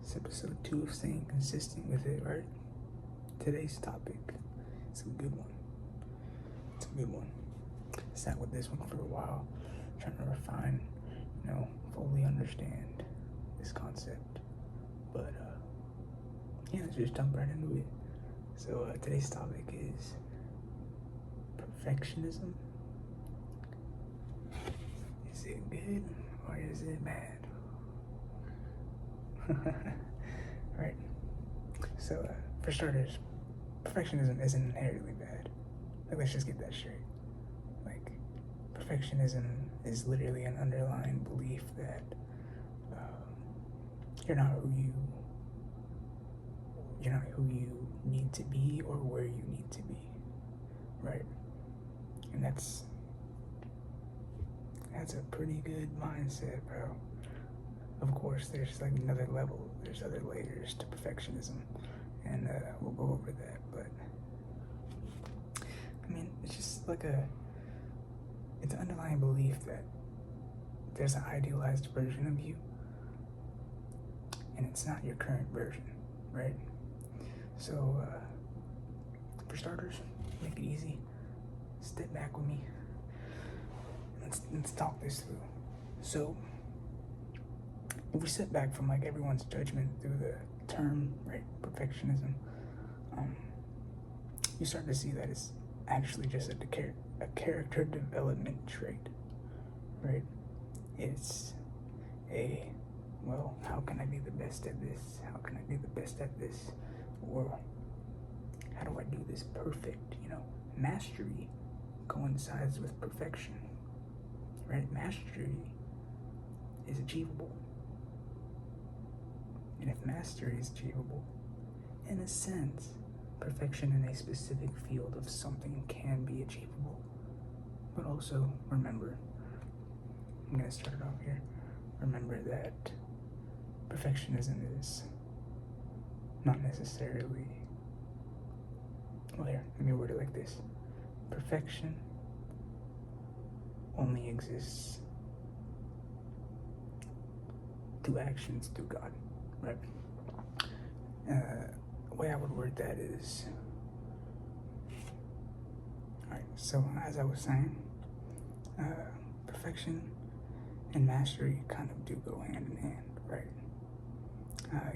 It's episode 2 of staying consistent with it, right? Today's topic, it's a good one. It's a good one. Sat with this one for a while, trying to refine, fully understand this concept. But let's just jump right into it. So today's topic is perfectionism. Is it good or is it bad? Right. So for starters, perfectionism isn't inherently bad. Let's just get that straight. Perfectionism is literally an underlying belief that you're not who you need to be or where you need to be, right? And that's a pretty good mindset, bro. Of course, there's another level. There's other layers to perfectionism, and we'll go over that. But it's just it's an underlying belief that there's an idealized version of you, and it's not your current version, right? So, for starters, make it easy. Step back with me. Let's talk this through. So, if we step back from everyone's judgment through the term, right, perfectionism, you start to see that it's actually just a character development trait, right? It's how can I be the best at this? How can I be the best at this? Or how do I do this perfect? Mastery coincides with perfection, right? Mastery is achievable. And if mastery is achievable, in a sense, perfection in a specific field of something can be achievable. But also, remember, I'm going to start it off here. Remember that perfectionism is not necessarily, let me word it like this. Perfection only exists through actions through God, right? The way I would word that is, alright, so as I was saying, perfection and mastery kind of do go hand in hand, right?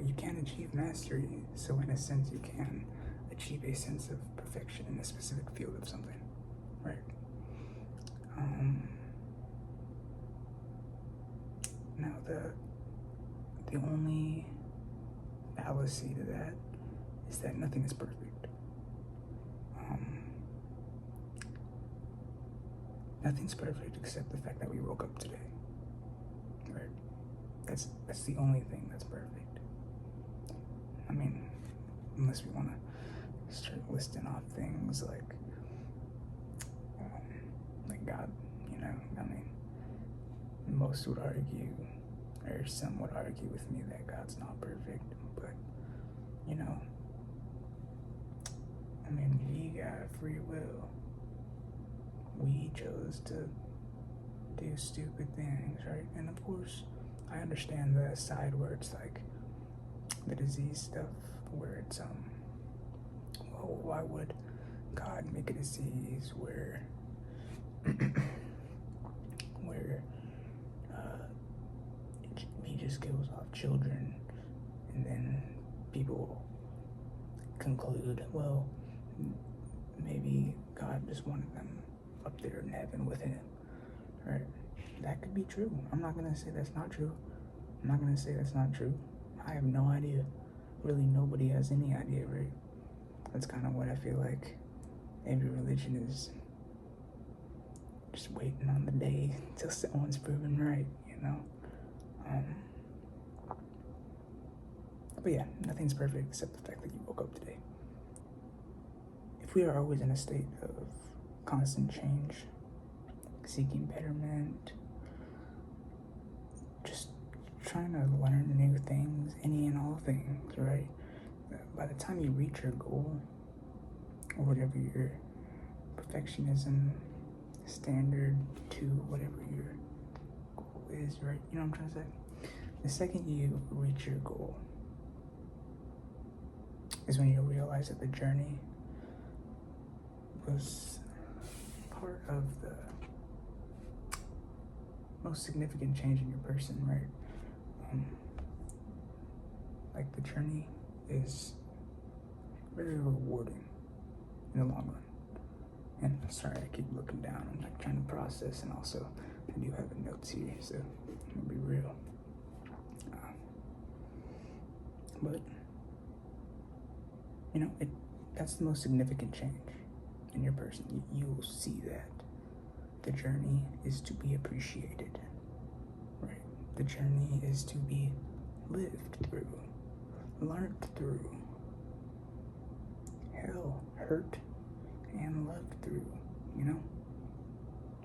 You can achieve mastery, so in a sense you can achieve a sense of perfection in a specific field of something, right? Now the only fallacy to that is that nothing is perfect. Nothing's perfect except the fact that we woke up today, right? That's the only thing that's perfect. Unless we want to start listing off things like God, most would argue, or some would argue with me that God's not perfect, but we got free will. We chose to do stupid things, right? And of course, I understand the side where it's the disease stuff, where it's why would God make a disease where he just kills off children, and then people conclude, well, maybe God just wanted them up there in heaven with him, right? That could be true. I'm not gonna say that's not true. I have no idea. Really, nobody has any idea, right? That's kind of what I feel like every religion is, just waiting on the day till someone's proven right, But yeah, nothing's perfect except the fact that you woke up today. If we are always in a state of constant change, seeking betterment, just trying to learn new things, any and all things, right? By the time you reach your goal, or whatever your perfectionism standard to whatever your goal is, right? You know what I'm trying to say? The second you reach your goal, is when you realize that the journey was part of the most significant change in your person, right? Like the journey is very rewarding in the long run. And sorry, I keep looking down. I'm like trying to process, and also I do have notes here, so I'm gonna be real. But you know, that's the most significant change in your person. You will see that the journey is to be appreciated, right? The journey is to be lived through, learned through, hell, hurt, and loved through, you know?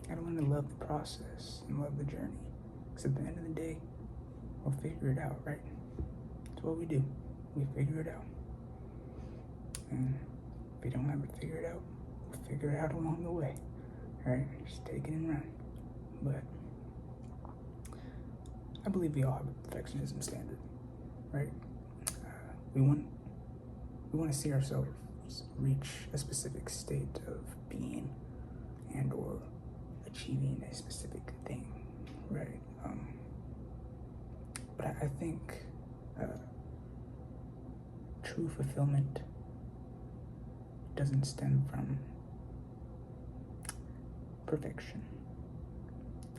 Gotta learn to love the process and love the journey. Because at the end of the day, we'll figure it out, right? That's what we do. We figure it out. And if we don't have it figured out, we'll figure it out along the way. Right? Just take it and run. But I believe we all have a perfectionism standard, right? We want to see ourselves reach a specific state of being and or achieving a specific thing, right? But I think true fulfillment doesn't stem from perfection.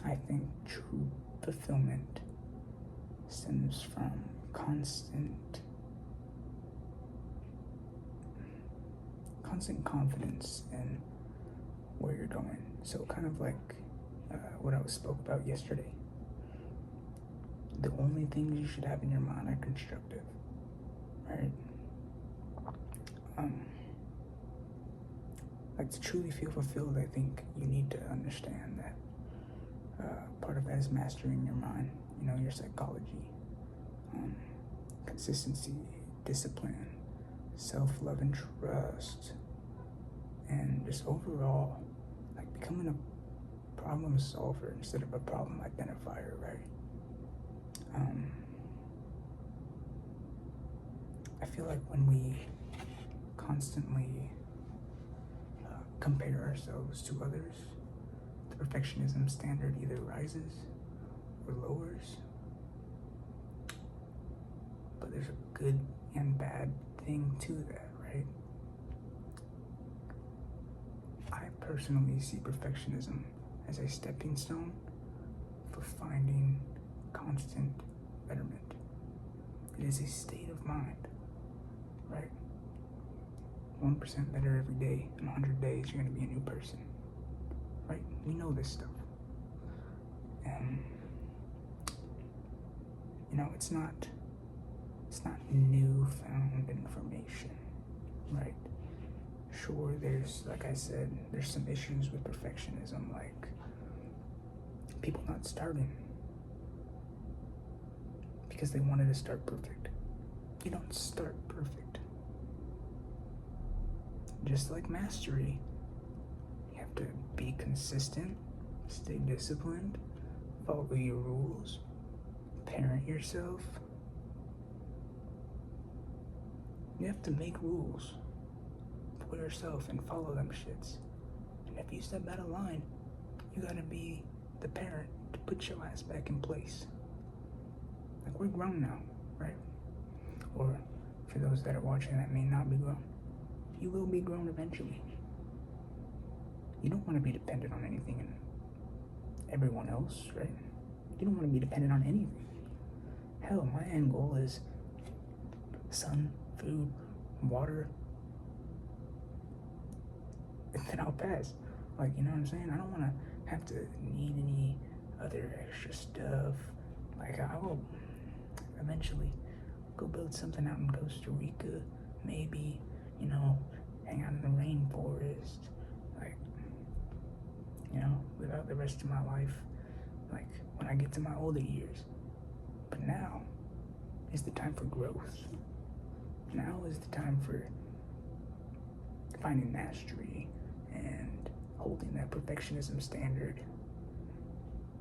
I think true fulfillment stems from constant confidence in where you're going. So kind of like what I spoke about yesterday. The only things you should have in your mind are constructive, right? Like to truly feel fulfilled, I think you need to understand that part of that is mastering your mind, you know, your psychology, consistency, discipline, self-love and trust, and just overall, like becoming a problem solver instead of a problem identifier, right? I feel like when we constantly compare ourselves to others, the perfectionism standard either rises or lowers. But there's a good and bad thing to that, right? I personally see perfectionism as a stepping stone for finding constant betterment. It is a state of mind, right? 1% better every day. In 100 days, you're going to be a new person, right? We know this stuff. And, you know, it's not newfound information, right? Sure, there's, like I said, there's some issues with perfectionism, like people not starting because they wanted to start perfect. You don't start perfect. Just like mastery, you have to be consistent, stay disciplined, follow your rules, parent yourself. You have to make rules for yourself and follow them shits. And if you step out of line, you gotta be the parent to put your ass back in place. Like, we're grown now, right? Or for those that are watching that may not be grown, you will be grown eventually. You don't want to be dependent on anything and everyone else, right? You don't want to be dependent on anything. Hell, my end goal is sun, food, water, and then I'll pass. Like, you know what I'm saying? I don't want to have to need any other extra stuff. Like, I will eventually go build something out in Costa Rica, maybe, you know, hang out in the rainforest, like, you know, live out the rest of my life, like, when I get to my older years. But now is the time for growth. Now is the time for finding mastery and holding that perfectionism standard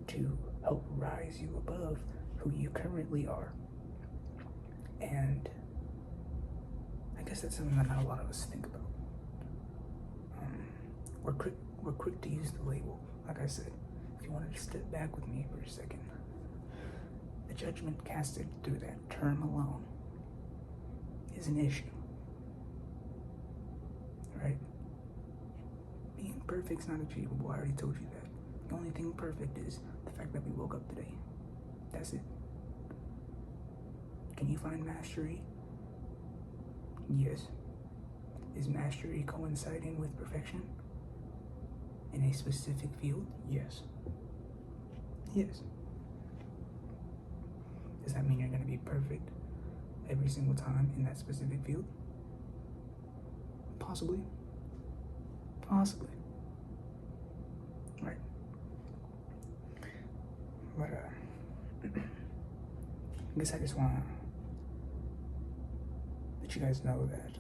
to help rise you above who you currently are. And I guess that's something that not a lot of us think about. We're quick to use the label. Like I said, if you wanted to step back with me for a second, the judgment casted through that term alone is an issue, right? Being perfect's not achievable. I already told you that. The only thing perfect is the fact that we woke up today. That's it. Can you find mastery? Yes. Is mastery coinciding with perfection? In a specific field? Yes. Yes. Does that mean you're going to be perfect every single time in that specific field? Possibly. Possibly. Right. But, I guess I just want to let you guys know that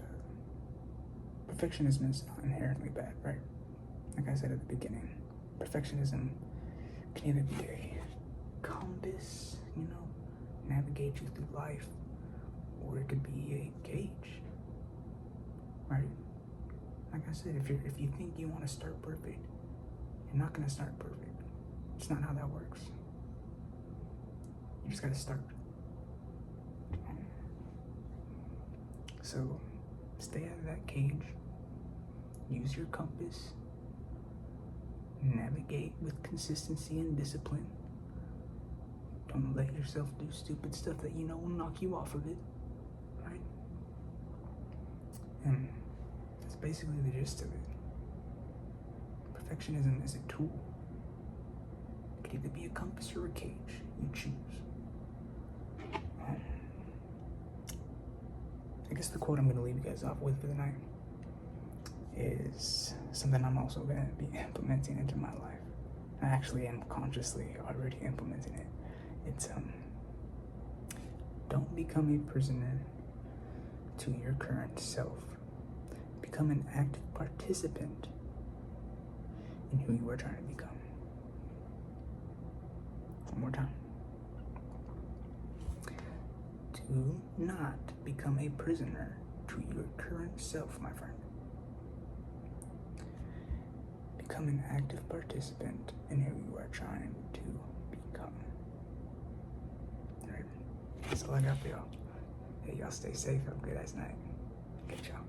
perfectionism is not inherently bad, right? Like I said at the beginning, perfectionism can either be a compass, navigate you through life, or it could be a gauge, right? Like I said, if you think you want to start perfect, you're not gonna start perfect. It's not how that works. You just gotta start. So stay out of that cage. Use your compass. Navigate with consistency and discipline. Don't let yourself do stupid stuff that you know will knock you off of it, right? And that's basically the gist of it. Perfectionism is a tool. It could either be a compass or a cage. You choose. I guess the quote I'm going to leave you guys off with for the night is something I'm also going to be implementing into my life. I actually am consciously already implementing it. It's, don't become a prisoner to your current self. Become an active participant in who you are trying to become. One more time. Do not become a prisoner to your current self, my friend. Become an active participant in who you are trying to become. All right. That's all I got for y'all. Hey, y'all stay safe. Have a good ass night. Get y'all.